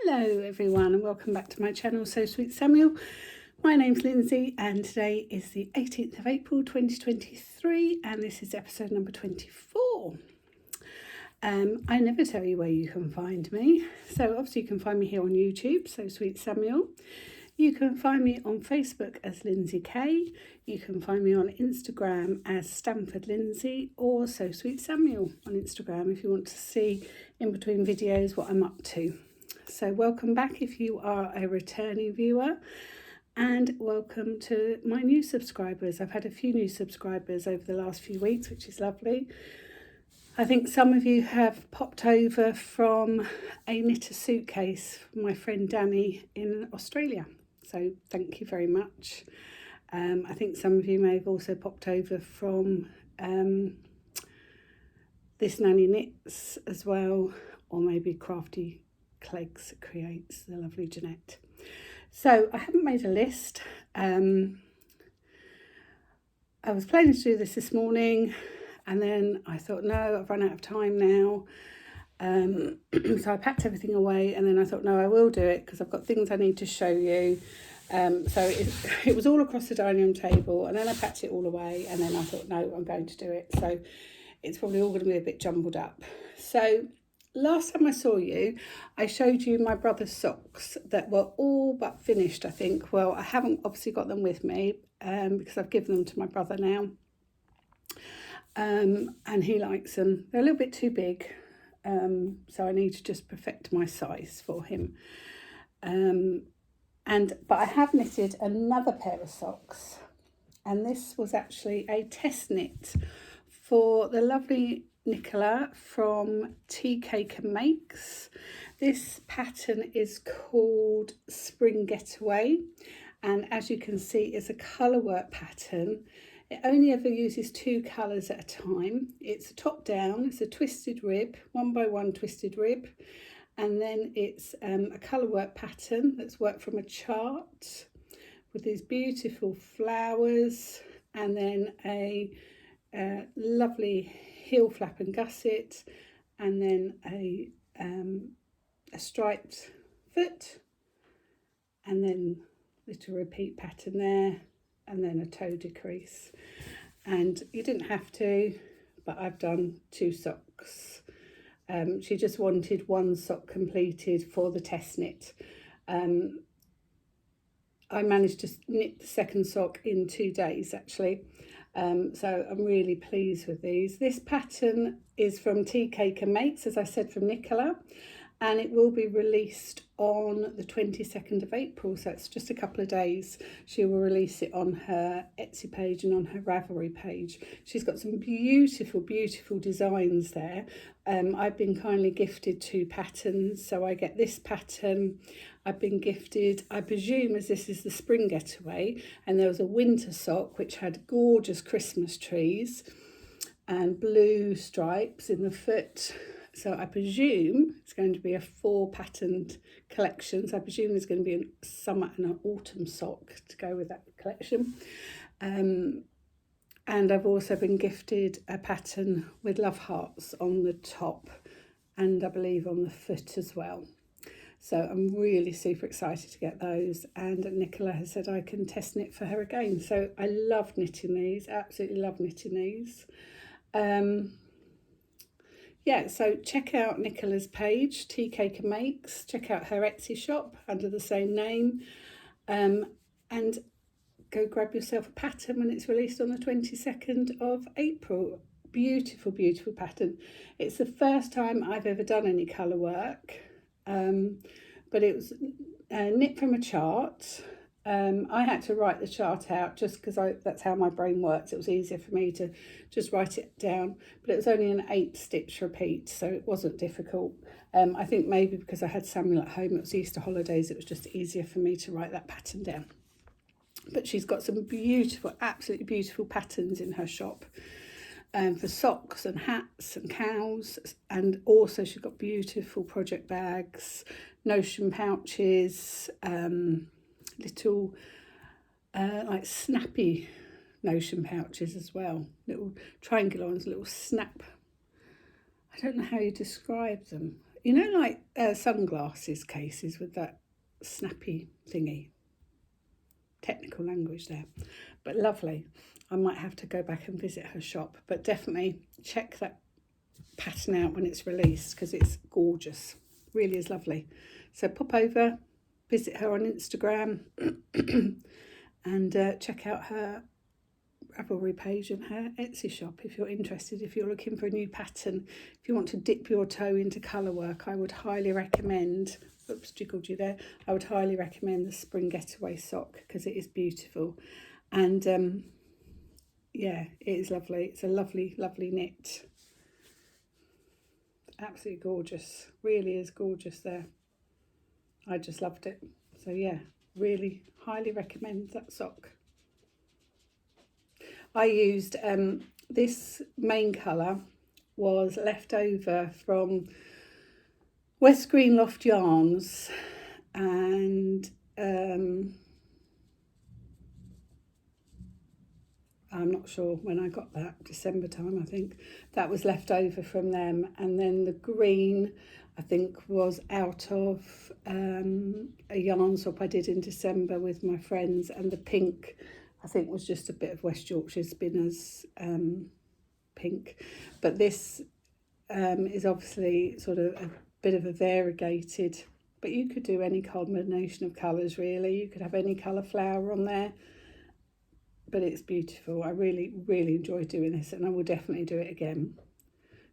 Hello everyone and welcome back to my channel So Sweet Samuel. My name's Lindsay and today is the 18th of April 2023 and this is episode number 24. I never tell you where you can find me, so obviously you can find me here on YouTube, So Sweet Samuel. You can find me on Facebook as Lindsay K. You can find me on Instagram as Stamford Lindsay or So Sweet Samuel on Instagram if you want to see in between videos what I'm up to. So welcome back if you are a returning viewer, and welcome to my new subscribers. I've had a few new subscribers over the last few weeks, which is lovely. I think some of you have popped over from a knit a suitcase from my friend Danny in Australia. So thank you very much. I think some of you may have also popped over from This Nanny Knits as well, or maybe Crafty creates the lovely Jeanette. So I haven't made a list. I was planning to do this morning and then I thought, no, I've run out of time now. So I packed everything away and then I thought, no, I will do it because I've got things I need to show you. So it was all across the dining room table and then I packed it all away and then I thought, no, I'm going to do it. So it's probably all going to be a bit jumbled up. So last time I saw you, I showed you my brother's socks that were all but finished, I think. Well, I haven't obviously got them with me because I've given them to my brother now. And he likes them. They're a little bit too big, so I need to just perfect my size for him. But I have knitted another pair of socks, and this was actually a test knit for the lovely Nicola from Teacakeandmakes. This pattern is called Spring Getaway, and as you can see, it's a colour work pattern. It only ever uses two colours at a time. It's a top down, it's a twisted rib, 1x1 twisted rib, and then it's a colour work pattern that's worked from a chart with these beautiful flowers, and then a lovely heel flap and gusset, and then a striped foot, and then little repeat pattern there, and then a toe decrease. And you didn't have to, but I've done two socks. She just wanted one sock completed for the test knit. I managed to knit the second sock in 2 days actually. So I'm really pleased with these. This pattern is from Teacakeandmakes, as I said, from Nicola, and it will be released on the 22nd of April, so it's just a couple of days. She will release it on her Etsy page and on her Ravelry page. She's got some beautiful, beautiful designs there. I've been kindly gifted 2 patterns, so I get this pattern. I've been gifted, I presume as this is the Spring Getaway, and there was a winter sock which had gorgeous Christmas trees and blue stripes in the foot. So I presume it's going to be a 4 patterned collection. So I presume there's going to be a summer and an autumn sock to go with that collection. And I've also been gifted a pattern with love hearts on the top and I believe on the foot as well. So I'm really super excited to get those, and Nicola has said I can test knit for her again. So I love knitting these, absolutely love knitting these. Yeah, so check out Nicola's page, Teacakeandmakes. Check out her Etsy shop under the same name, and go grab yourself a pattern when it's released on the 22nd of April. Beautiful, beautiful pattern. It's the first time I've ever done any colour work, but it was knit from a chart. I had to write the chart out just because that's how my brain works. It was easier for me to just write it down, but it was only an 8-stitch repeat, so it wasn't difficult. I think maybe because I had Samuel at home, it was Easter holidays, it was just easier for me to write that pattern down. But she's got some beautiful, absolutely beautiful patterns in her shop for socks and hats and cows, and also she's got beautiful project bags, notion pouches, little like snappy notion pouches as well, little triangular ones, little snap. I don't know how you describe them. you know, like sunglasses cases with that snappy thingy. Technical language there, but lovely. I might have to go back and visit her shop, but definitely check that pattern out when it's released because it's gorgeous. Really is lovely. So pop over, visit her on Instagram and check out her Ravelry page and her Etsy shop if you're interested. If you're looking for a new pattern, if you want to dip your toe into colour work, I would highly recommend, oops, jiggled you there, I would highly recommend the Spring Getaway sock because it is beautiful. And yeah, it is lovely. It's a lovely, lovely knit. Absolutely gorgeous. Really is gorgeous there. I just loved it. So yeah, really highly recommend that sock. I used this main colour was left over from West Green Loft Yarns, and I'm not sure when I got that, December time I think. That was left over from them, and then the green I think was out of a yarn swap I did in December with my friends, and the pink I think was just a bit of West Yorkshire Spinners pink. But this is obviously sort of a bit of a variegated, but you could do any combination of colours really. You could have any colour flower on there, but it's beautiful. I really, really enjoy doing this, and I will definitely do it again.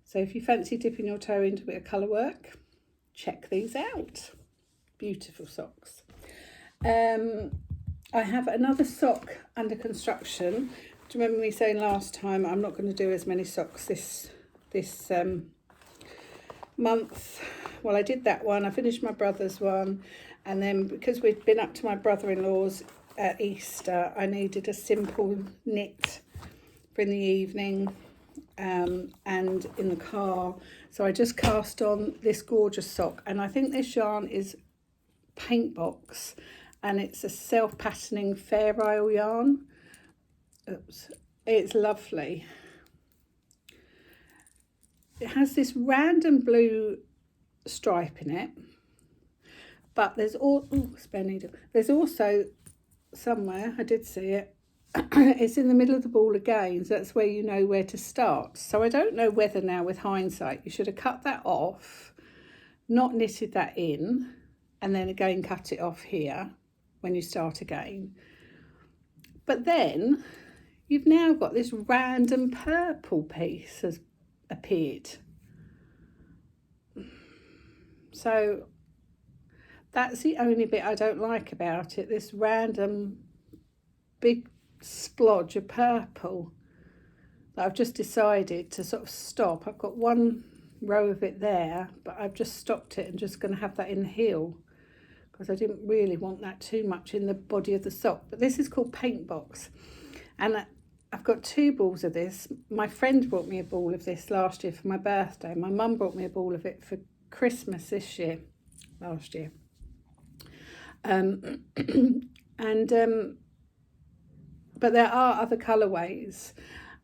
So if you fancy dipping your toe into a bit of colour work, check these out. Beautiful socks. I have another sock under construction. Do you remember me saying last time I'm not going to do as many socks this month? Well, I did that one. I finished my brother's one, and then because we'd been up to my brother-in-law's at Easter, I needed a simple knit for in the evening and in the car. So I just cast on this gorgeous sock, and I think this yarn is Paint Box, and it's a self-patterning Fair Isle yarn. Oops, it's lovely. It has this random blue stripe in it, but there's there's also somewhere, I did see it, it's in the middle of the ball again, so that's where you know where to start. So I don't know whether now with hindsight you should have cut that off, not knitted that in, and then again cut it off here when you start again. But then you've now got this random purple piece has appeared. So that's the only bit I don't like about it, this random big splodge of purple that I've just decided to sort of stop. I've got one row of it there, but I've just stopped it and just going to have that in the heel because I didn't really want that too much in the body of the sock. But this is called Paint Box, and I've got 2 balls of this. My friend brought me a ball of this last year for my birthday. My mum brought me a ball of it for Christmas last year. But there are other colourways,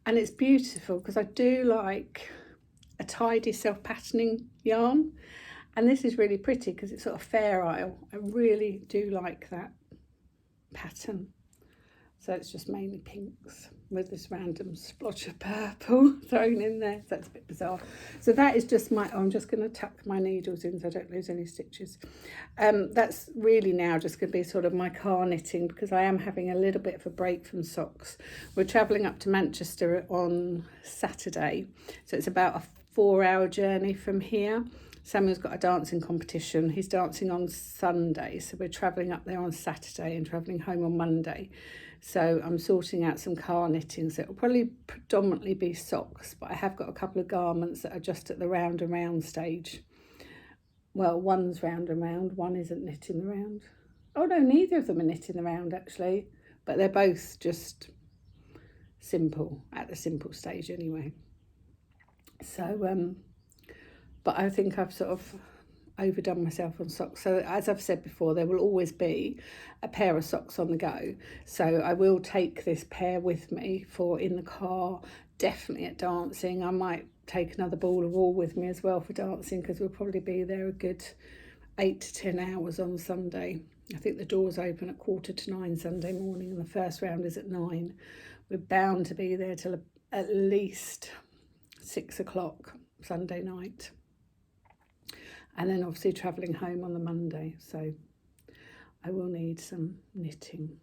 and it's beautiful because I do like a tidy self-patterning yarn, and this is really pretty because it's sort of Fair Isle. I really do like that pattern. So it's just mainly pinks with this random splotch of purple thrown in there. So that's a bit bizarre. So that is just I'm just going to tuck my needles in so I don't lose any stitches. That's really now just going to be sort of my car knitting because I am having a little bit of a break from socks. We're travelling up to Manchester on Saturday. So it's about a 4-hour journey from here. Samuel's got a dancing competition. He's dancing on Sunday. So we're travelling up there on Saturday and travelling home on Monday. So I'm sorting out some car knitting, so it'll probably predominantly be socks, but I have got a couple of garments that are just at the round and round stage. Well, one's round and round, one isn't knitting the round. Oh no, neither of them are knitting the round actually, but they're both just simple, at the simple stage anyway. So, but I think I've sort of overdone myself on socks. So as I've said before, there will always be a pair of socks on the go. So I will take this pair with me for in the car, definitely at dancing. I might take another ball of wool with me as well for dancing, because we'll probably be there a good 8 to 10 hours on Sunday. I think the doors open at 8:45 Sunday morning, and the first round is at 9. We're bound to be there till at least 6 o'clock Sunday night, and then obviously travelling home on the Monday. So I will need some knitting,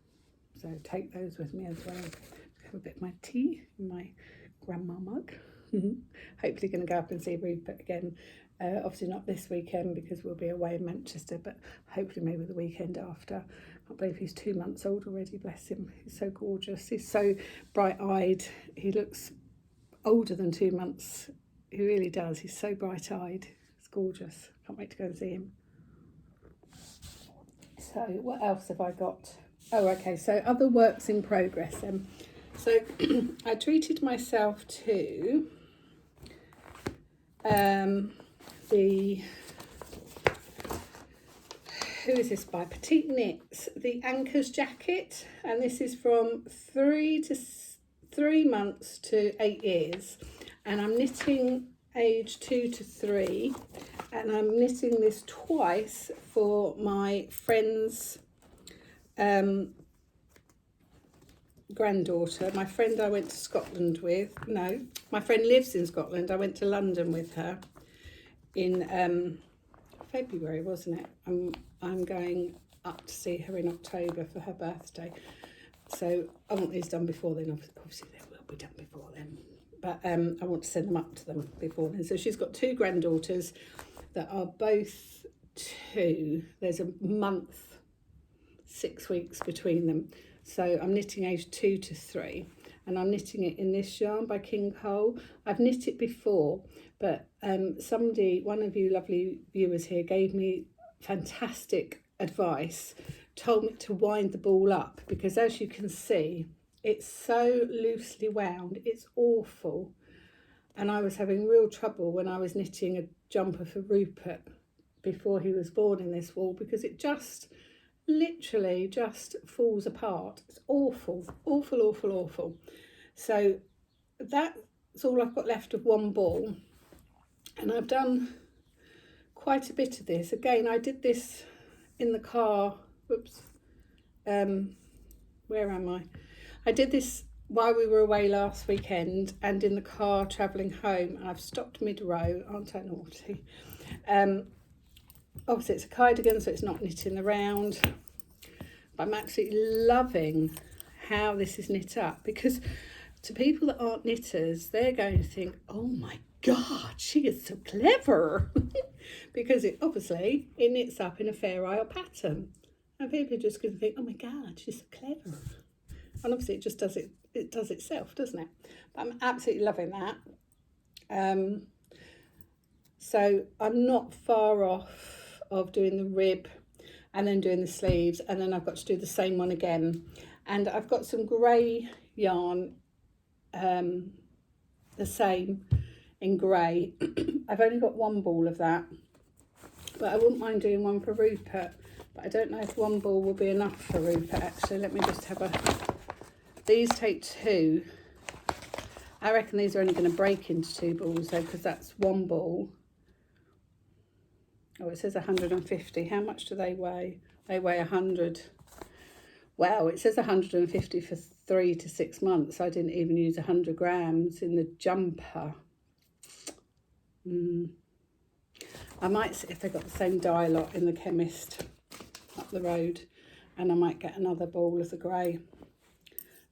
so take those with me as well. Have a bit of my tea in my grandma mug. Hopefully going to go up and see Rupert again. Obviously not this weekend because we'll be away in Manchester, but hopefully maybe the weekend after. I can't believe he's 2 months old already, bless him. He's so gorgeous. He's so bright-eyed. He looks older than 2 months. He really does. He's so bright-eyed. It's gorgeous. Can't wait to go and see him. So what else have I got? Oh, okay, so other works in progress then. So I treated myself to who is this by? Petite Knits, the Anchors jacket, and this is from 3 months to 8 years, and I'm knitting age 2 to 3, and I'm knitting this twice for my friend's granddaughter. My friend I went to Scotland with, no, my friend lives in Scotland. I went to London with her in February, wasn't it? I'm going up to see her in October for her birthday. So I want these done before then. Obviously they will be done before then, but I want to send them up to them before then. So she's got 2 granddaughters that are both 2. There's a month, 6 weeks between them. So I'm knitting age 2 to 3, and I'm knitting it in this yarn by King Cole. I've knit it before, but somebody, one of you lovely viewers here, gave me fantastic advice, told me to wind the ball up, because as you can see, it's so loosely wound, it's awful. And I was having real trouble when I was knitting a jumper for Rupert before he was born in this wool, because it just literally just falls apart. It's awful, awful, awful, awful. So that's all I've got left of one ball, and I've done quite a bit of this. Again, I did this in the car. Whoops. Where am I? I did this while we were away last weekend and in the car travelling home, and I've stopped mid-row. Aren't I naughty? Obviously it's a cardigan, so it's not knitting the round. But I'm absolutely loving how this is knit up, because to people that aren't knitters, they're going to think, oh my God, she is so clever. Because it obviously it knits up in a Fair Isle pattern. And people are just going to think, oh my God, she's so clever. And obviously it just does it does itself, doesn't it? But I'm absolutely loving that. So I'm not far off of doing the rib and then doing the sleeves, and then I've got to do the same one again. And I've got some grey yarn, the same in grey. I've only got one ball of that, but I wouldn't mind doing one for Rupert, but I don't know if one ball will be enough for Rupert. Actually, let me just have a, these take 2. I reckon these are only going to break into 2 balls though, because that's one ball. Oh, it says 150. How much do they weigh? They weigh 100. Wow, it says 150 for 3 to 6 months. I didn't even use 100 grams in the jumper. I might see if they got the same dye lot in the chemist up the road, and I might get another ball of the grey.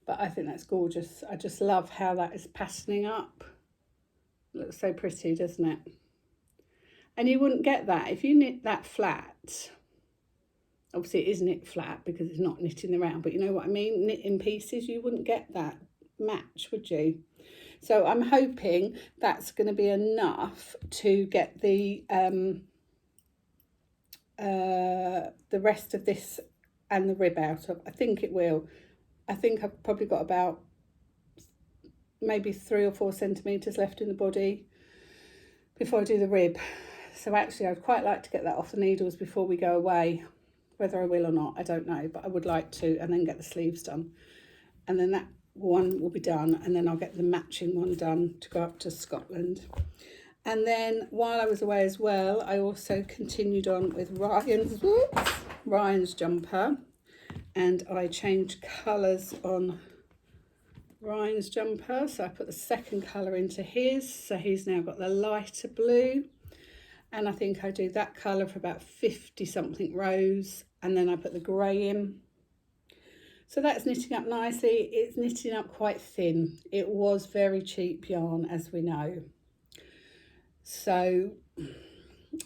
But I think that's gorgeous. I just love how that is patterning up. It looks so pretty, doesn't it? And you wouldn't get that if you knit that flat. Obviously it is knit flat because it's not knitting the round, but you know what I mean? Knit in pieces, you wouldn't get that match, would you? So I'm hoping that's going to be enough to get the rest of this and the rib out of. I think it will. I think I've probably got about maybe 3 or 4 centimetres left in the body before I do the rib. So actually I'd quite like to get that off the needles before we go away. Whether I will or not, I don't know, but I would like to, and then get the sleeves done. And then that one will be done, and then I'll get the matching one done to go up to Scotland. And then while I was away as well, I also continued on with Ryan's jumper, and I changed colours on Ryan's jumper. So I put the second colour into his, so he's now got the lighter blue, and I think I do that colour for about 50 something rows, and then I put the grey in. So that's knitting up nicely. It's knitting up quite thin. It was very cheap yarn, as we know. So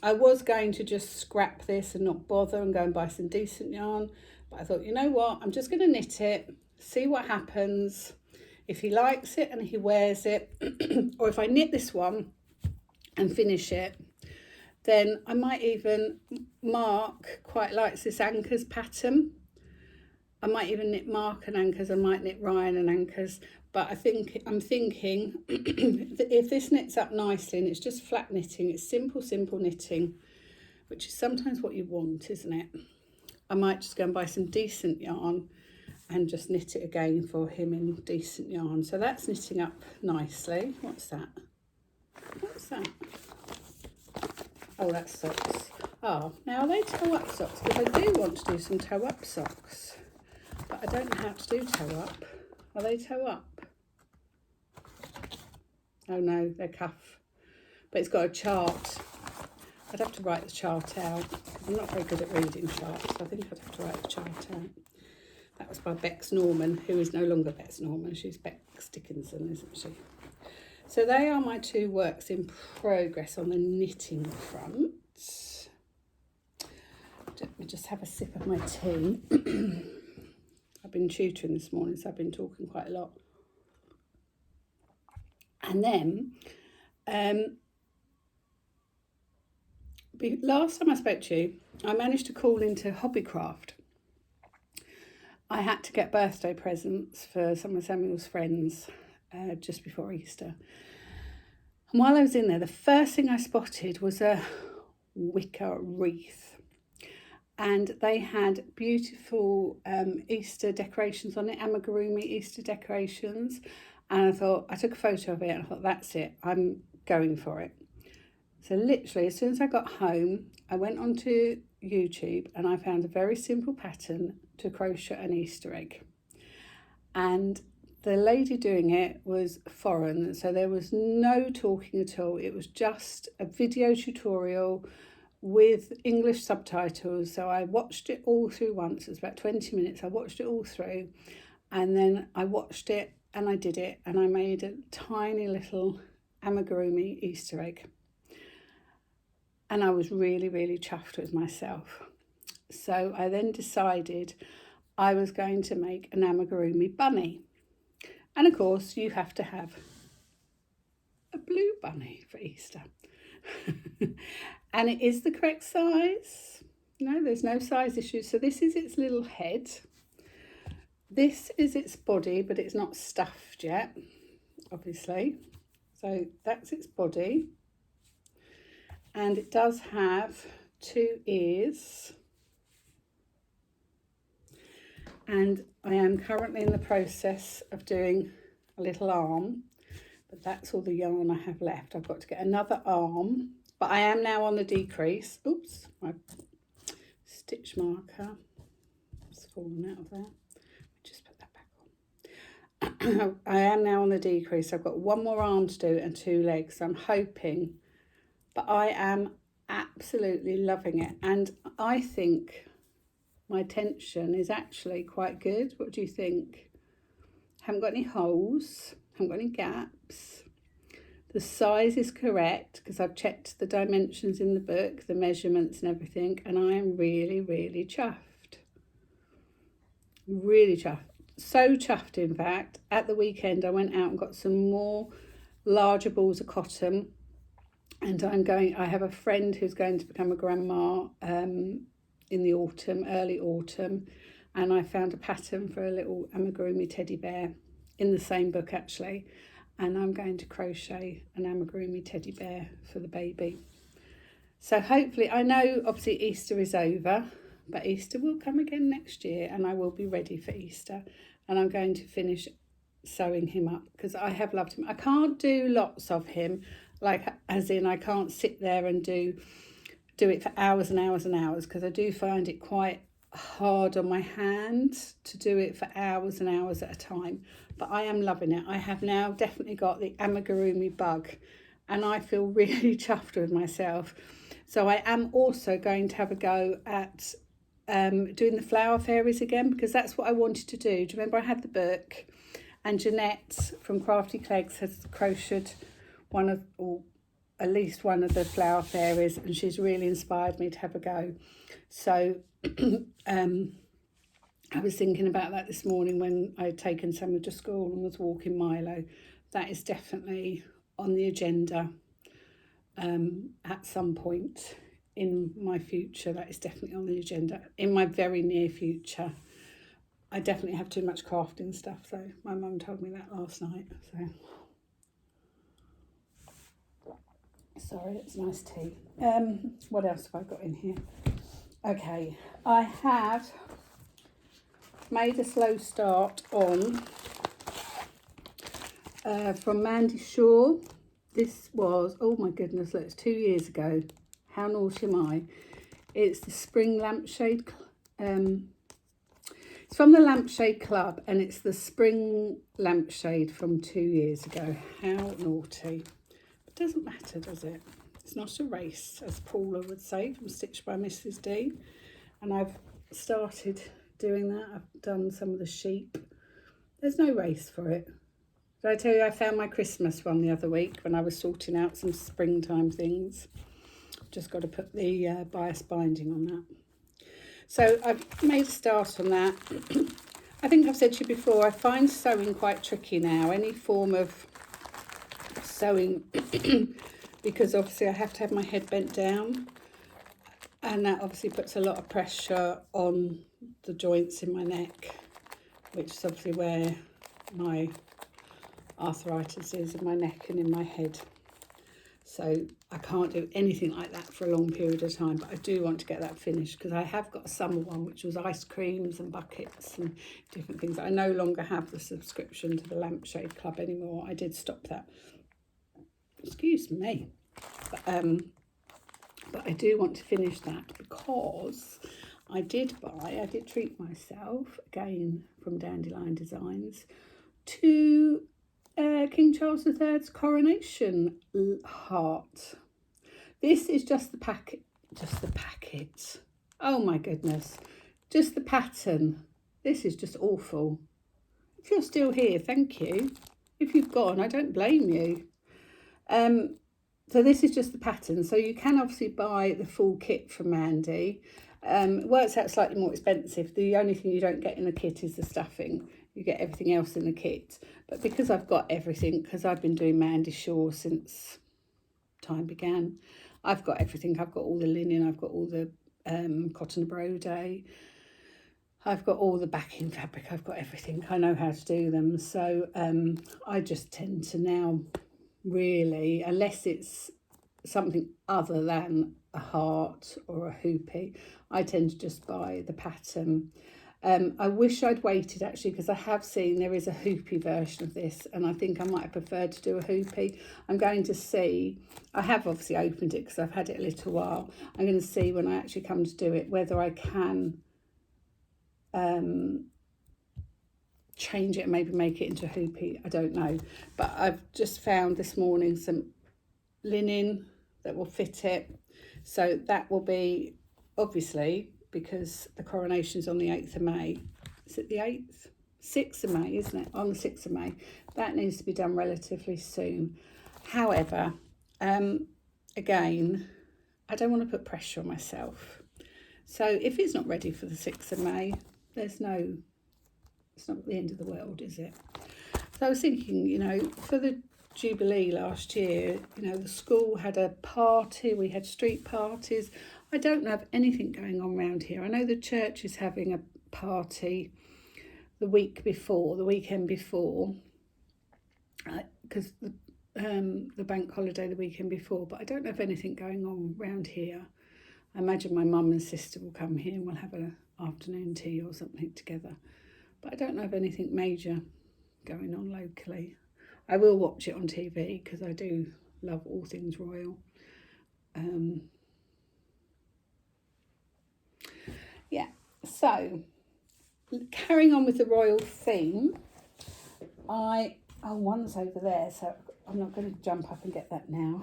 I was going to just scrap this and not bother and go and buy some decent yarn, but I thought, you know what, I'm just going to knit it, see what happens. If he likes it and he wears it, or if I knit this one and finish it, then I might even, Mark quite likes this anchors pattern. I might even knit Mark and anchors, I might knit Ryan and anchors, but I'm thinking if this knits up nicely and it's just flat knitting, it's simple knitting, which is sometimes what you want, isn't it? I might just go and buy some decent yarn and just knit it again for him in decent yarn. So that's knitting up nicely. What's that? What's that? Oh, that's socks. Oh, now are they toe-up socks? Because I do want to do some toe-up socks, but I don't know how to do toe-up. Are they toe-up? Oh no, they're cuff. But it's got a chart. I'd have to write the chart out. I'm not very good at reading charts, so I think I'd have to write the chart out. That was by Bex Norman, who is no longer Bex Norman. She's Bex Dickinson, isn't she? So they are my two works in progress on the knitting front. Let me just have a sip of my tea. I've been tutoring this morning, so I've been talking quite a lot. And then, last time I spoke to you, I managed to call into Hobbycraft. I had to get birthday presents for some of Samuel's friends just before Easter. And while I was in there, the first thing I spotted was a wicker wreath. And they had beautiful Easter decorations on it, Amigurumi Easter decorations. And I took a photo of it and I thought, that's it, I'm going for it. So literally, as soon as I got home, I went onto YouTube and I found a very simple pattern to crochet an Easter egg. And the lady doing it was foreign, so there was no talking at all. It was just a video tutorial with English subtitles. So I watched it all through once. It was about 20 minutes. I watched it all through, and then I watched it and I did it, and I made a tiny little Amigurumi Easter egg. And I was really, really chuffed with myself. So I then decided I was going to make an Amigurumi bunny. And of course, you have to have a blue bunny for Easter. And it is the correct size. No, there's no size issue. So this is its little head. This is its body, but it's not stuffed yet, obviously. So that's its body. And it does have 2 ears. And I am currently in the process of doing a little arm, but that's all the yarn I have left. I've got to get another arm, but I am now on the decrease. Oops, my stitch marker has fallen out of there. Just put that back on. I am now on the decrease. I've got 1 more arm to do and 2 legs. So I'm hoping, but I am absolutely loving it. And I think my tension is actually quite good. What do you think? Haven't got any holes, haven't got any gaps. The size is correct because I've checked the dimensions in the book, the measurements and everything, and I am really, really chuffed. Really chuffed. So chuffed, in fact. At the weekend, I went out and got some more larger balls of cotton, and I have a friend who's going to become a grandma in the autumn, early autumn, and I found a pattern for a little Amigurumi teddy bear in the same book actually, and I'm going to crochet an Amigurumi teddy bear for the baby. So hopefully, I know obviously Easter is over, but Easter will come again next year and I will be ready for Easter, and I'm going to finish sewing him up, because I have loved him. I can't do lots of him, like as in I can't sit there and do it for hours and hours and hours, because I do find it quite hard on my hands to do it for hours and hours at a time. But I am loving it. I have now definitely got the Amigurumi bug, and I feel really chuffed with myself. So I am also going to have a go at doing the flower fairies again, because that's what I wanted to do. Do you remember I had the book, and Jeanette from Crafty has crocheted one of, or at least one of the flower fairies, and she's really inspired me to have a go. So I was thinking about that this morning when I had taken Samuel to school and was walking Milo. That is definitely on the agenda at some point in my future. That is definitely on the agenda in my very near future. I definitely have too much crafting stuff, so my mum told me that last night. So sorry, it's nice tea. What else have I got in here? Okay, I have made a slow start on from Mandy Shaw. This was, oh my goodness, look, it's 2 years ago. How naughty am I? It's the Spring Lampshade. It's from the Lampshade Club, and it's the Spring Lampshade from 2 years ago. How naughty. It doesn't matter, does it? It's not a race, as Paula would say, from Stitched by Mrs. D. And I've started doing that. I've done some of the sheep. There's no race for it. Did I tell you I found my Christmas one the other week when I was sorting out some springtime things? Just got to put the bias binding on that. So I've made a start on that. I think I've said to you before, I find sewing quite tricky now. Any form of sewing, because obviously I have to have my head bent down, and that obviously puts a lot of pressure on the joints in my neck, which is obviously where my arthritis is, in my neck and in my head. So I can't do anything like that for a long period of time, but I do want to get that finished, because I have got a summer one, which was ice creams and buckets and different things. I no longer have the subscription to the Lampshade Club anymore. I did stop that. Excuse me. But I do want to finish that, because I did treat myself, again from Dandelion Designs, to King Charles III's coronation heart. This is just the packet. Oh my goodness, just the pattern. This is just awful. If you're still here, thank you. If you've gone, I don't blame you. So this is just the pattern. So you can obviously buy the full kit from Mandy. It works out slightly more expensive. The only thing you don't get in the kit is the stuffing. You get everything else in the kit. But because I've got everything, because I've been doing Mandy Shaw since time began, I've got everything. I've got all the linen, I've got all the cotton embroidery, I've got all the backing fabric, I've got everything. I know how to do them. So I just tend to now, really, unless it's something other than a heart or a hoopy, I tend to just buy the pattern. I wish I'd waited, actually, because I have seen there is a hoopy version of this, and I think I might have preferred to do a hoopy. I'm going to see, I have obviously opened it because I've had it a little while. I'm going to see when I actually come to do it whether I can change it and maybe make it into a hoopy. I don't know, but I've just found this morning some linen that will fit it, so that will be, obviously, because the coronation is on the 8th of May. Is it the 8th? 6th of May, isn't it? On the 6th of May. That needs to be done relatively soon. However, again, I don't want to put pressure on myself. So if it's not ready for the 6th of May, it's not the end of the world, is it? So I was thinking, you know, for the Jubilee last year, you know, the school had a party, we had street parties. I don't know of anything going on around here. I know the church is having a party the weekend before, because the bank holiday the weekend before, but I don't know of anything going on around here. I imagine my mum and sister will come here and we'll have an afternoon tea or something together, but I don't know of anything major going on locally. I will watch it on TV because I do love all things royal. Yeah, so carrying on with the royal theme, one's over there, so I'm not going to jump up and get that now.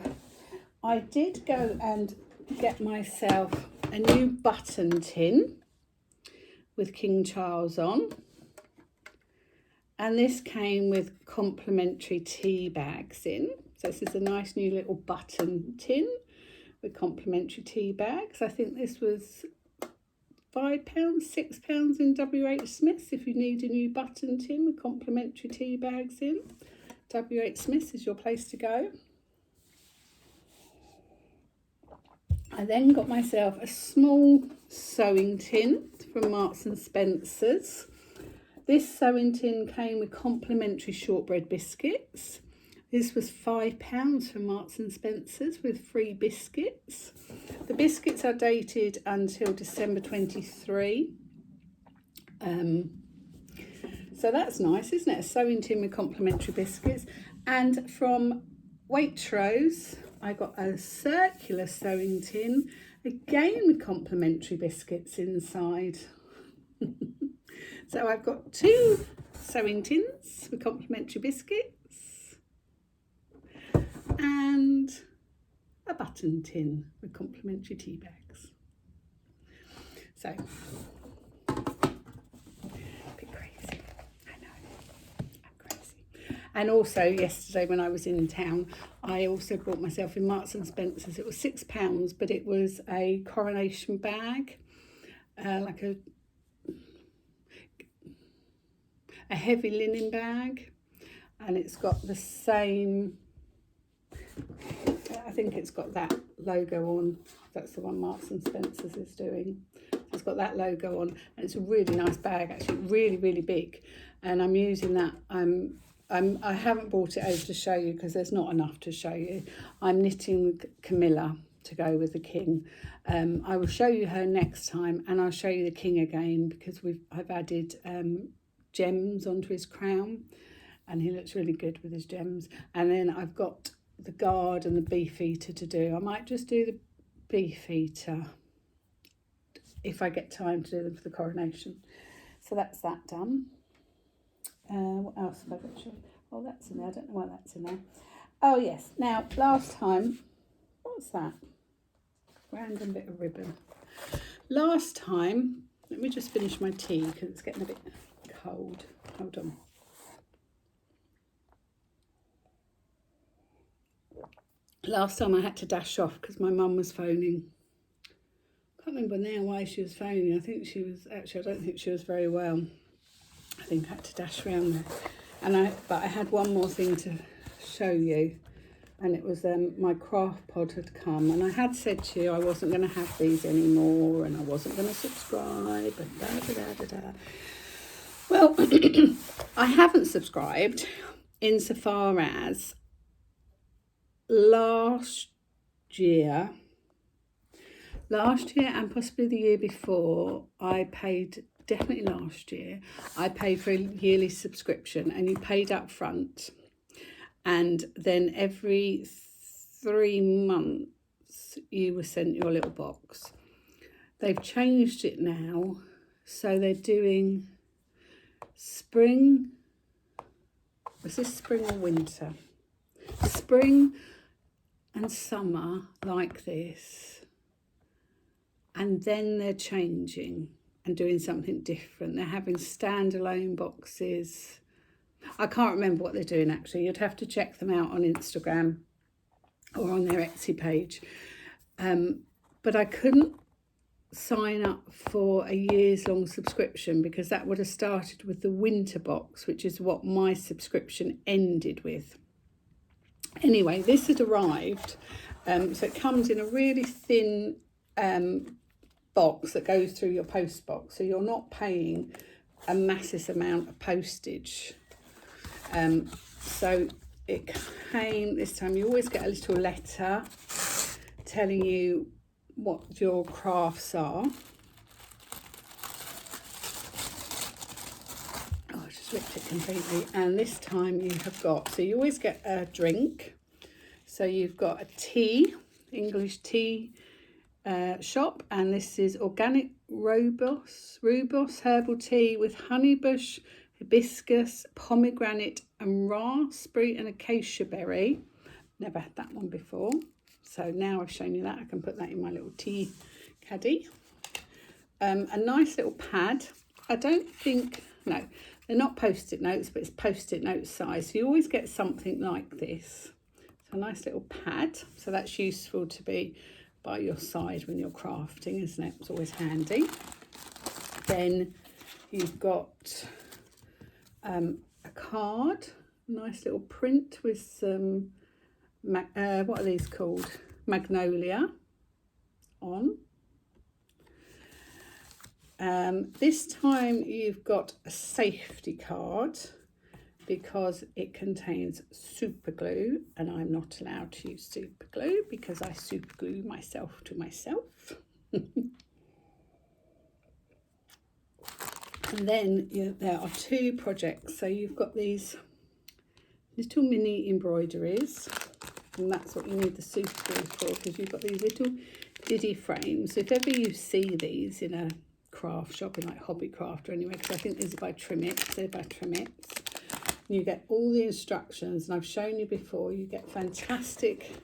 I did go and get myself a new button tin with King Charles on, and this came with complimentary tea bags in. So this is a nice new little button tin with complimentary tea bags. I think this was £5, £6 in WH Smith's if you need a new button tin with complimentary tea bags in. WH Smith's is your place to go. I then got myself a small sewing tin from Marks and Spencer's. This sewing tin came with complimentary shortbread biscuits. This was £5 from Marks and Spencer's with free biscuits. The biscuits are dated until December 23. So that's nice, isn't it? A sewing tin with complimentary biscuits. And from Waitrose, I got a circular sewing tin, again with complimentary biscuits inside. So I've got 2 sewing tins with complimentary biscuits and a button tin with complimentary tea bags. So, a bit crazy, I know, I'm crazy. And also yesterday when I was in town, I also bought myself in Marks and Spencer's, it was £6, but it was a coronation bag, like a heavy linen bag, and it's got the same, I think it's got that logo on. That's the one Marks and Spencer's is doing. It's got that logo on, and it's a really nice bag, actually, really, really big. And I'm using that. I haven't brought it over to show you because there's not enough to show you. I'm knitting with Camilla to go with the king. I will show you her next time, and I'll show you the king again because I've added gems onto his crown, and he looks really good with his gems. And then I've got the guard and the beefeater to do. I might just do the beefeater if I get time to do them for the coronation. So that's that done. What else have I got to show you? Oh, that's in there. I don't know why that's in there. Oh yes, now last time, what's that? Random bit of ribbon. Last time, let me just finish my tea because it's getting a bit cold. Hold on. Last time I had to dash off because my mum was phoning. I can't remember now why she was phoning. I think she was, actually I don't think she was very well. I think I had to dash around there. But I had one more thing to show you, and it was my Craftpod had come, and I had said to you I wasn't going to have these anymore, and I wasn't going to subscribe, and da-da-da-da-da. Well, I haven't subscribed insofar as last year and possibly the year before, I paid, definitely last year, I paid for a yearly subscription, and you paid up front, and then every 3 months you were sent your little box. They've changed it now, so they're doing spring, was this spring or winter? Spring and summer like this, and then they're changing and doing something different. They're having standalone boxes. I can't remember what they're doing actually. You'd have to check them out on Instagram or on their Etsy page. But I couldn't sign up for a year's long subscription because that would have started with the winter box, which is what my subscription ended with. Anyway, this had arrived, so it comes in a really thin box that goes through your post box, so you're not paying a massive amount of postage. So it came this time. You always get a little letter telling you what your crafts are. Oh, I just Slipped it completely. And this time you have got, so you always get a drink. So you've got a tea, English tea shop, and this is organic rooibos herbal tea with honeybush, hibiscus, pomegranate and raspberry and acacia berry. Never had that one before, so now I've shown you that, I can put that in my little tea caddy. A nice little pad. I don't think, no, they're not post-it notes, but it's post-it note size, so you always get something like this. So a nice little pad, so that's useful to be by your side when you're crafting, isn't it? It's always handy. Then you've got a card, nice little print with some, what are these called? Magnolia on. This time you've got a safety card because it contains super glue, and I'm not allowed to use super glue because I super glue myself to myself. And then there are two projects. So you've got these little mini embroideries, and that's what you need the super glue for, because you've got these little diddy frames. So if ever you see these in a craft shop, in like Hobby Craft or anywhere, because I think these are by Trimmets, they're by Trimmets. You get all the instructions, and I've shown you before, you get fantastic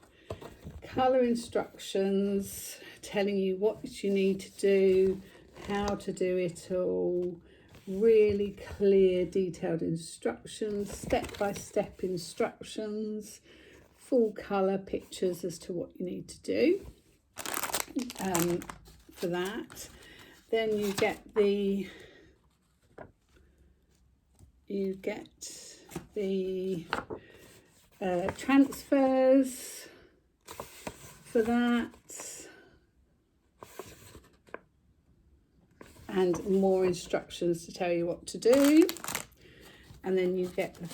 colour instructions telling you what you need to do, how to do it all, really clear detailed instructions, step-by-step instructions, full colour pictures as to what you need to do for that. Then you get the transfers for that, and more instructions to tell you what to do. And then you get the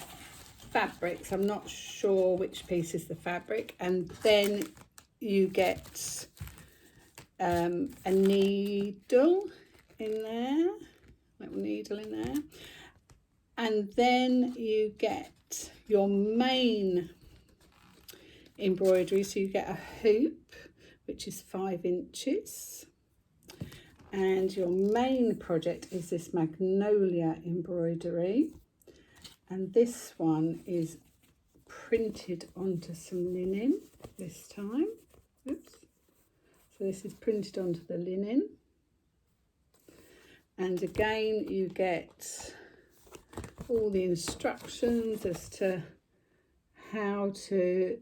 fabrics. I'm not sure which piece is the fabric. And then you get a needle in there, little needle in there. And then you get your main embroidery. So you get a hoop, which is 5 inches. And your main project is this magnolia embroidery. And this one is printed onto some linen this time. Oops. So this is printed onto the linen. And again, you get all the instructions as to how to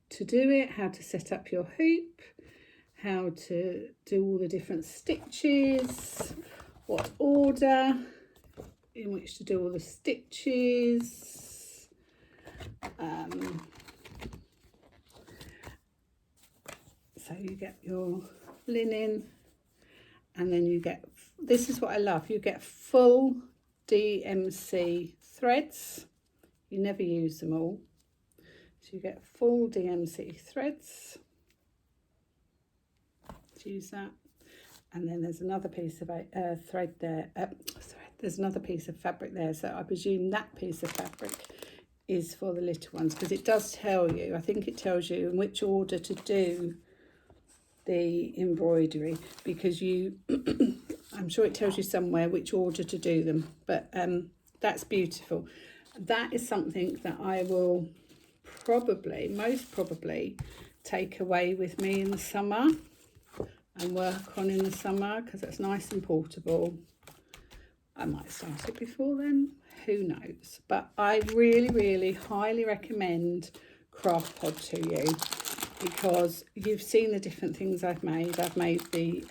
do it, how to set up your hoop, how to do all the different stitches, what order in which to do all the stitches. So you get your linen, and then you get, this is what I love, you get full DMC threads. You never use them all, so you get full DMC threads to use that. And then there's another piece of thread there, there's another piece of fabric there, so I presume that piece of fabric is for the little ones, because it does tell you, I think it tells you in which order to do the embroidery, because you I'm sure it tells you somewhere which order to do them, but that's beautiful. That is something that I will most probably take away with me in the summer and work on in the summer, because it's nice and portable. I might start it before then, who knows, but I really highly recommend Craftpod to you, because you've seen the different things I've made. I've made the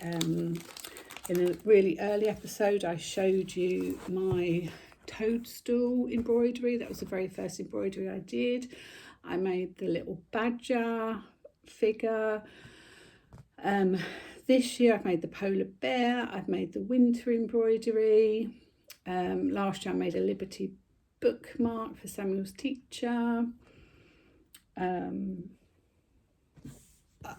in a really early episode I showed you my toadstool embroidery. That was the very first embroidery I did. I made the little badger figure. This year I've made the polar bear, I've made the winter embroidery. Last year I made a Liberty bookmark for Samuel's teacher.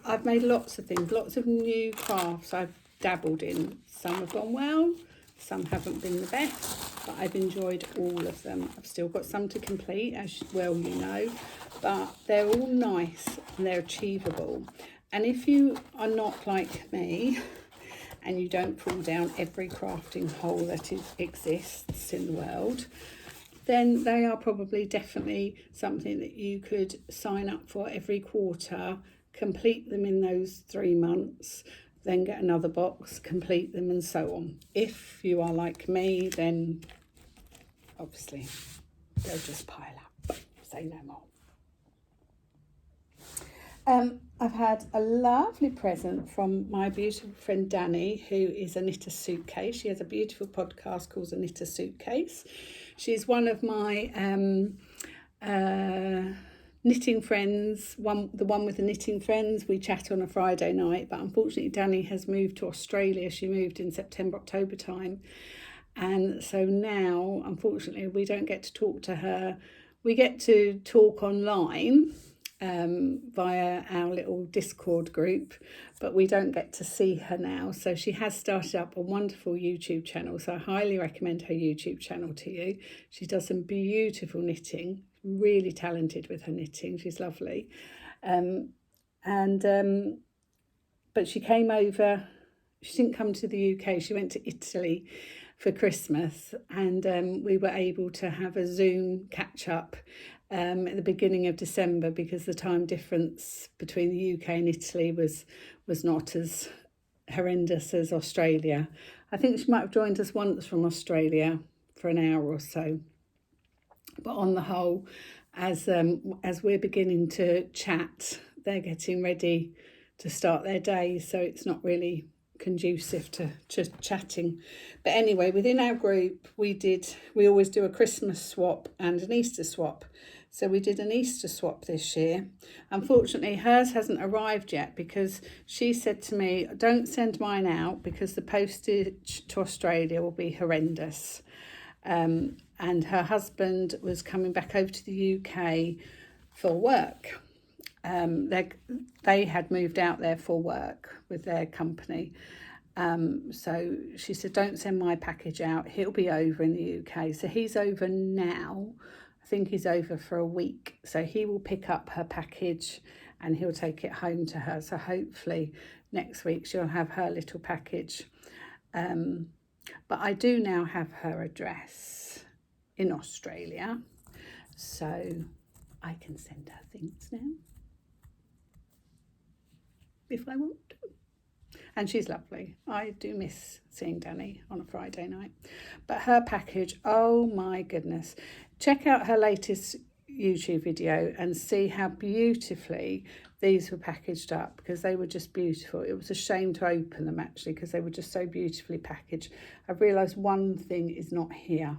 I've made lots of things, lots of new crafts I've dabbled in. Some have gone well, some haven't been the best. but I've enjoyed all of them. I've still got some to complete, as well you know, but they're all nice and they're achievable. And if you are not like me and you don't fall down every crafting hole that exists in the world, then they are probably definitely something that you could sign up for every quarter, complete them in those 3 months, then get another box, complete them, and so on. If you are like me, then obviously they'll just pile up. Say no more. I've had a lovely present from my beautiful friend Danny, who is a Knitter Suitcase. She has a beautiful podcast called A Knitter Suitcase. She's one of my knitting friends, the one with the knitting friends. We chat on a Friday night, but unfortunately Danny has moved to Australia. She moved in September, October time. And so now, unfortunately, we don't get to talk to her. We get to talk online via our little Discord group, but we don't get to see her now. So she has started up a wonderful YouTube channel, so I highly recommend her YouTube channel to you. She does some beautiful knitting, really talented with her knitting. She's lovely. But she came over, she didn't come to the UK, she went to Italy for Christmas, and we were able to have a Zoom catch up at the beginning of December, because the time difference between the UK and Italy was not as horrendous as Australia. I think she might have joined us once from Australia for an hour or so. But on the whole, as we're beginning to chat, they're getting ready to start their day, so it's not really conducive to just chatting. But anyway, within our group, we always do a Christmas swap and an Easter swap. So we did an Easter swap this year. Unfortunately, hers hasn't arrived yet, because she said to me, don't send mine out because the postage to Australia will be horrendous. And her husband was coming back over to the UK for work. They had moved out there for work with their company. So she said, don't send my package out. He'll be over in the UK. So he's over now. I think he's over for a week. So he will pick up her package and he'll take it home to her. So hopefully next week she'll have her little package. But I do now have her address in Australia. So I can send her things now, if I want to. And she's lovely. I do miss seeing Danny on a Friday night. But her package, oh my goodness. Check out her latest YouTube video and see how beautifully these were packaged up, because they were just beautiful. It was a shame to open them actually, because they were just so beautifully packaged. I've realised one thing is not here.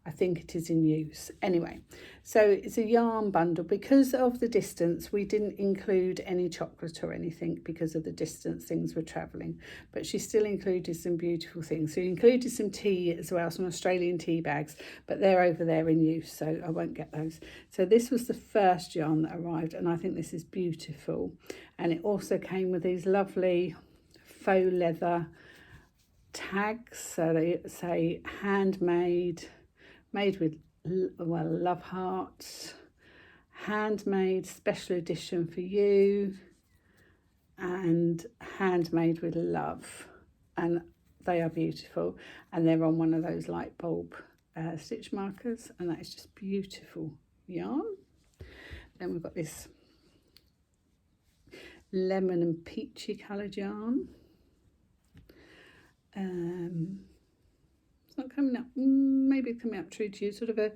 I think it is in use. Anyway, so it's a yarn bundle. Because of the distance, we didn't include any chocolate or anything because of the distance things were travelling. But she still included some beautiful things. So we included some tea as well, some Australian tea bags, but they're over there in use, so I won't get those. So this was the first yarn that arrived, and I think this is beautiful. And it also came with these lovely faux leather tags. So they say handmade, made with, well, love hearts, handmade, special edition for you, and handmade with love. And they are beautiful, and they're on one of those light bulb stitch markers, and that is just beautiful yarn. Then we've got this lemon and peachy coloured yarn. Not coming up, maybe coming up true to you, sort of a,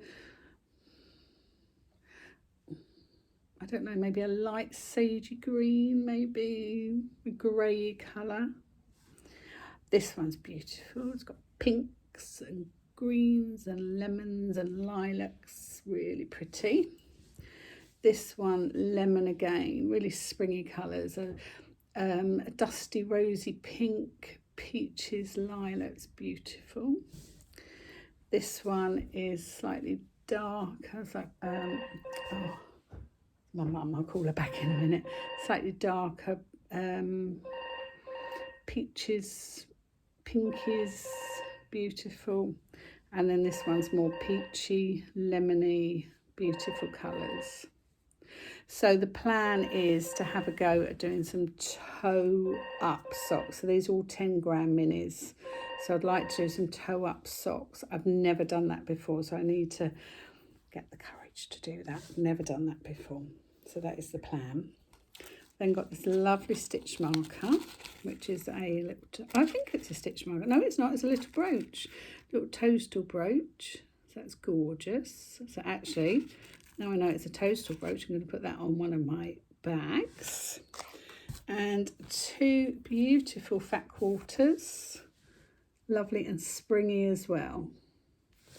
I don't know, maybe a light sagey green, maybe a grey colour. This one's beautiful. It's got pinks and greens and lemons and lilacs, really pretty. This one, lemon again, really springy colours, a dusty rosy pink, peaches, lilacs, beautiful. This one is slightly darker. It's like, oh, my mum, I'll call her back in a minute. Slightly darker, peaches, pinkies, beautiful. And then this one's more peachy, lemony, beautiful colours. So the plan is to have a go at doing some toe up socks. So these are all 10 gram minis. So I'd like to do some toe up socks. I've never done that before, so I need to get the courage to do that. I've never done that before. So that is the plan. Then got this lovely stitch marker, which is a little, I think it's a stitch marker. No, it's not, it's a little brooch, little toadstool brooch. So that's gorgeous. So actually, now I know it's a toadstool brooch, I'm going to put that on one of my bags. And 2 beautiful fat quarters, lovely and springy as well.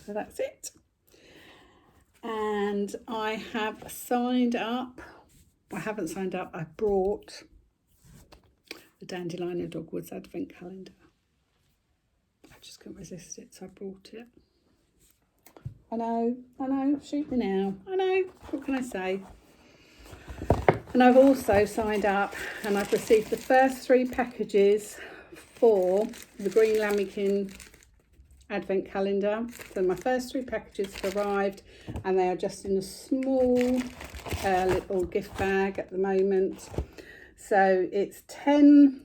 So that's it. And I have signed up, I haven't signed up, I brought the Dandelion and Dogwoods Advent Calendar. I just couldn't resist it, so I brought it. I know, shoot me now. I know, what can I say? And I've also signed up and I've received the first 3 packages for the Green Lambikin Advent Calendar. So my first 3 packages have arrived and they are just in a small little gift bag at the moment. So it's 10,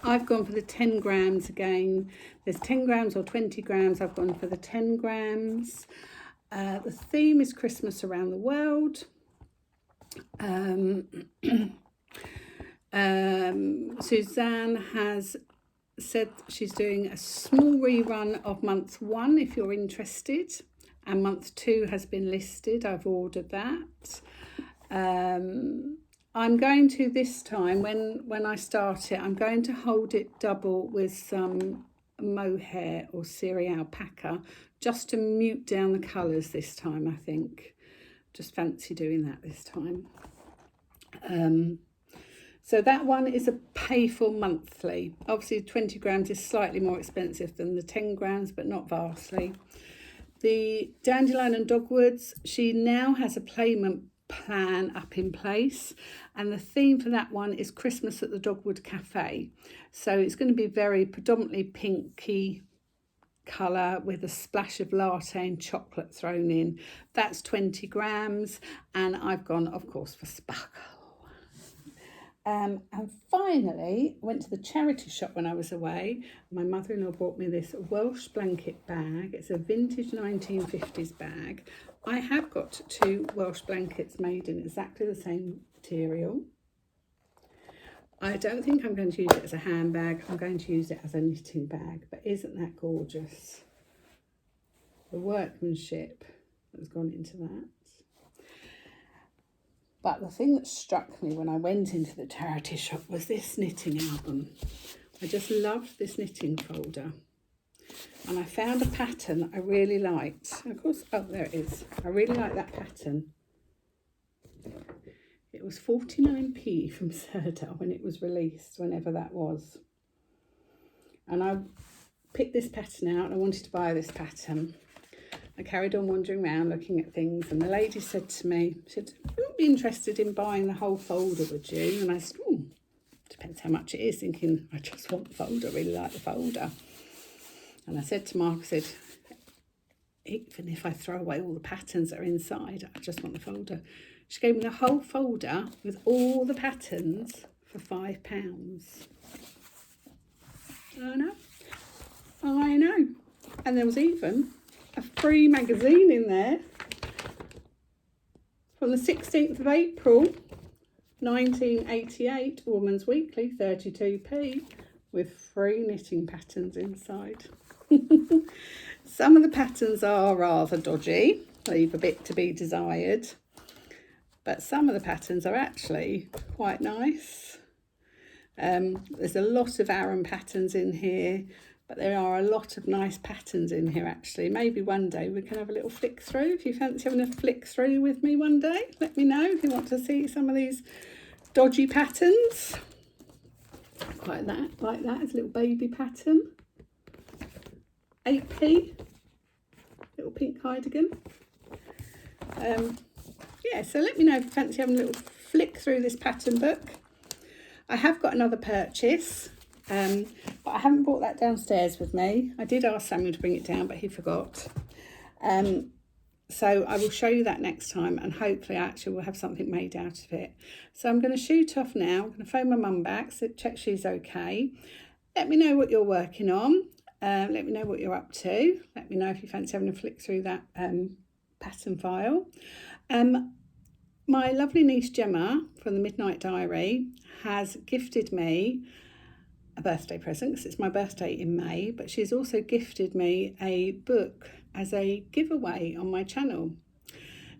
I've gone for the 10 grams again. There's 10 grams or 20 grams. I've gone for the 10 grams. The theme is Christmas around the world. Suzanne has said she's doing a small rerun of month 1 if you're interested, and month 2 has been listed. I've ordered that. I'm going to, this time when I start it, I'm going to hold it double with some mohair or Syri alpaca just to mute down the colours this time. I think just fancy doing that this time. So that one is a pay for monthly. Obviously 20 grams is slightly more expensive than the 10 grams, but not vastly. The Dandelion and Dogwoods, she now has a payment plan up in place, and the theme for that one is Christmas at the Dogwood Cafe. So it's going to be very predominantly pinky colour with a splash of latte and chocolate thrown in. That's 20 grams, and I've gone, of course, for sparkle. And finally, went to the charity shop when I was away. My mother-in-law bought me this Welsh blanket bag. It's a vintage 1950s bag. I have got 2 Welsh blankets made in exactly the same material. I don't think I'm going to use it as a handbag. I'm going to use it as a knitting bag. But isn't that gorgeous? The workmanship that's gone into that. But the thing that struck me when I went into the charity shop was this knitting album. I just loved this knitting folder. And I found a pattern I really liked. Of course, oh, there it is. I really like that pattern. It was 49p from Serta when it was released, whenever that was. And I picked this pattern out and I wanted to buy this pattern. I carried on wandering around looking at things, and the lady said to me, she said, "You wouldn't be interested in buying the whole folder, would you?" And I said, "Oh, depends how much it is," thinking, I just want the folder, I really like the folder. And I said to Mark, I said, even if I throw away all the patterns that are inside, I just want the folder. She gave me the whole folder with all the patterns for £5. I know. And there was even a free magazine in there from the 16th of April 1988, Woman's Weekly, 32p, with free knitting patterns inside. Some of the patterns are rather dodgy, leave a bit to be desired, but some of the patterns are actually quite nice. There's a lot of Aran patterns in here, but there are a lot of nice patterns in here actually. Maybe one day we can have a little flick through. If you fancy having a flick through with me one day, let me know if you want to see some of these dodgy patterns. Quite that, like that, it's a little baby pattern. 8p, little pink cardigan. Yeah, so let me know if you fancy having a little flick through this pattern book. I have got another purchase. But I haven't brought that downstairs with me. I did ask Samuel to bring it down, but he forgot. So I will show you that next time, and hopefully I actually will have something made out of it. So I'm going to shoot off now. I'm going to phone my mum back, so check she's okay. Let me know what you're working on. Let me know what you're up to. Let me know if you fancy having a flick through that pattern file. My lovely niece Gemma from the Midnight Diary has gifted me a birthday present, because it's my birthday in May, but she's also gifted me a book as a giveaway on my channel.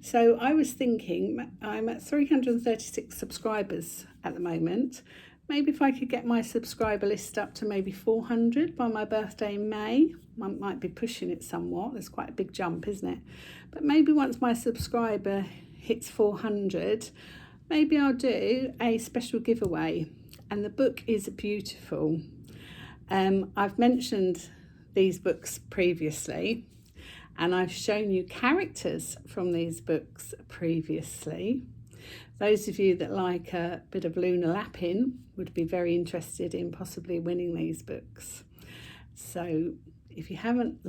So I was thinking, I'm at 336 subscribers at the moment. Maybe if I could get my subscriber list up to maybe 400 by my birthday in May. I might be pushing it somewhat. There's quite a big jump, isn't it? But maybe once my subscriber hits 400, maybe I'll do a special giveaway. And the book is beautiful. I've mentioned these books previously, and I've shown you characters from these books previously. Those of you that like a bit of lunar lapping would be very interested in possibly winning these books. So if you haven't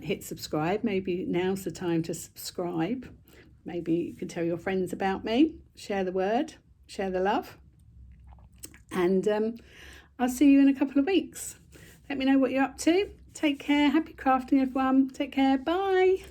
hit subscribe, maybe now's the time to subscribe. Maybe you can tell your friends about me, share the word, share the love. And I'll see you in a couple of weeks. Let me know what you're up to. Take care. Happy crafting, everyone. Take care. Bye.